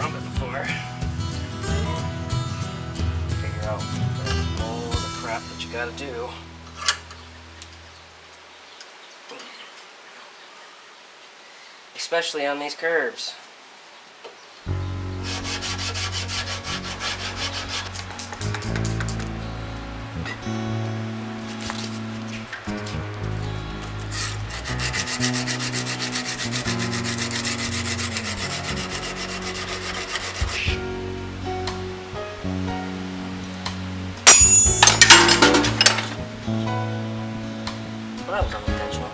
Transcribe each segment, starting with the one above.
Karambit before. Figure out all the crap that you gotta do. Especially on these curves. Well, that was unintentional.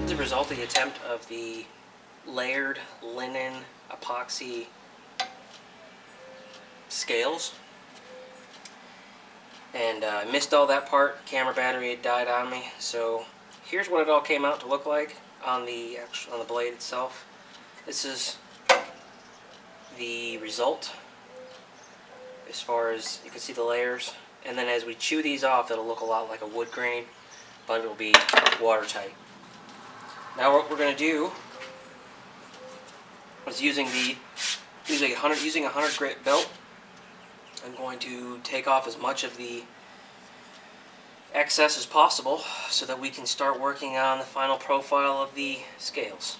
The resulting attempt of the layered linen epoxy scales, and I missed all that part. Camera battery had died on me, so here's what it all came out to look like on the blade itself. This is the result as far as you can see the layers, and then as we chew these off it'll look a lot like a wood grain, but it'll be watertight. Now what we're going to do is using a 100 grit belt, I'm going to take off as much of the excess as possible so that we can start working on the final profile of the scales.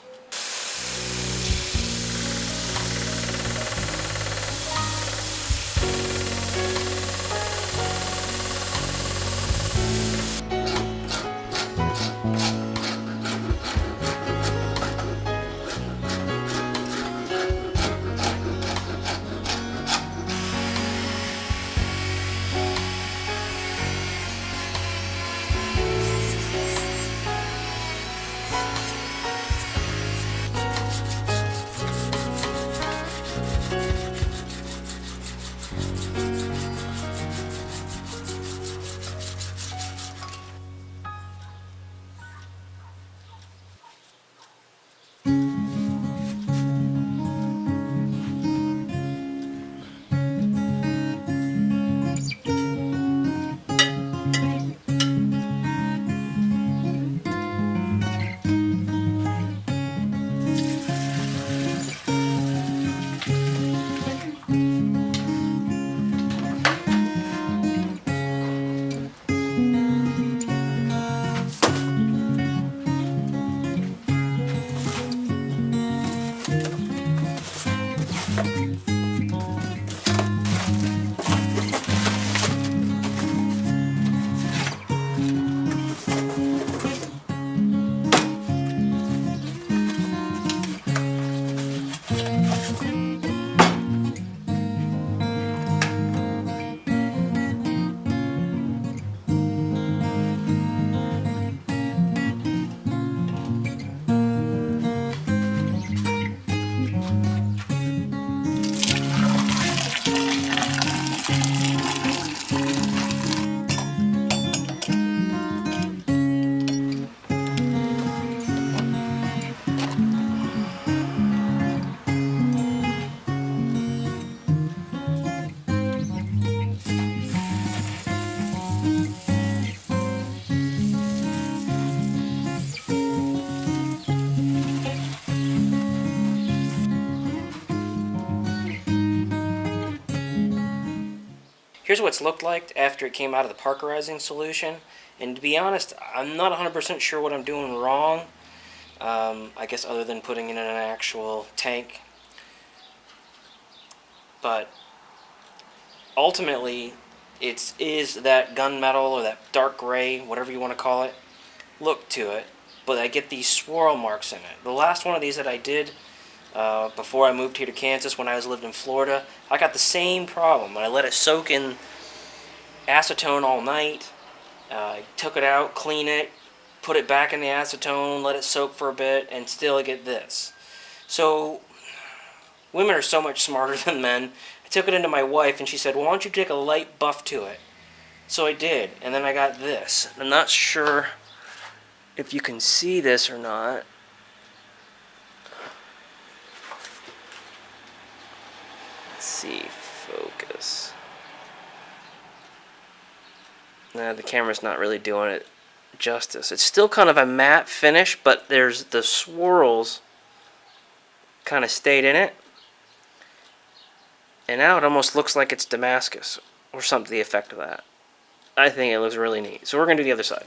here's what it's looked like after it came out of the parkerizing solution. And to be honest, I'm not 100% sure what I'm doing wrong. I guess other than putting it in an actual tank. But ultimately, it is that gunmetal or that dark gray, whatever you want to call it, look to it. But I get these swirl marks in it. The last one of these that I did before I moved here to Kansas, when I lived in Florida, I got the same problem. I let it soak in acetone all night. I took it out, clean it, put it back in the acetone, let it soak for a bit, and still I get this. So women are so much smarter than men. I took it into my wife, and she said, well, why don't you take a light buff to it? So I did, and then I got this. I'm not sure if you can see this or not. Let's see, focus. Nah, the camera's not really doing it justice. It's still kind of a matte finish, but there's the swirls kind of stayed in it. And now it almost looks like it's Damascus or something to the effect of that. I think it looks really neat. So we're going to do the other side.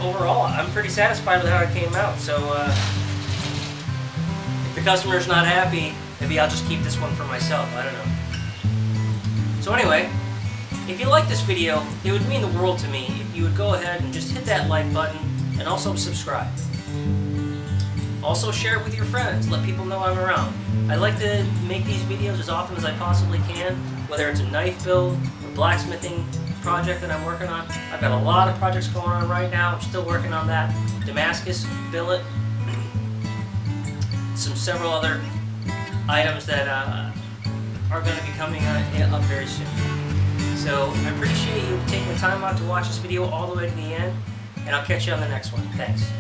Overall, I'm pretty satisfied with how it came out. So if the customer's not happy, maybe I'll just keep this one for myself. I don't know. So anyway, if you like this video, it would mean the world to me if you would go ahead and just hit that like button and also subscribe. Also share it with your friends. Let people know I'm around. I like to make these videos as often as I possibly can, whether it's a knife build or blacksmithing project that I'm working on. I've got a lot of projects going on right now. I'm still working on that Damascus billet. Several other items that are going to be coming up very soon. So I appreciate you taking the time out to watch this video all the way to the end, and I'll catch you on the next one. Thanks.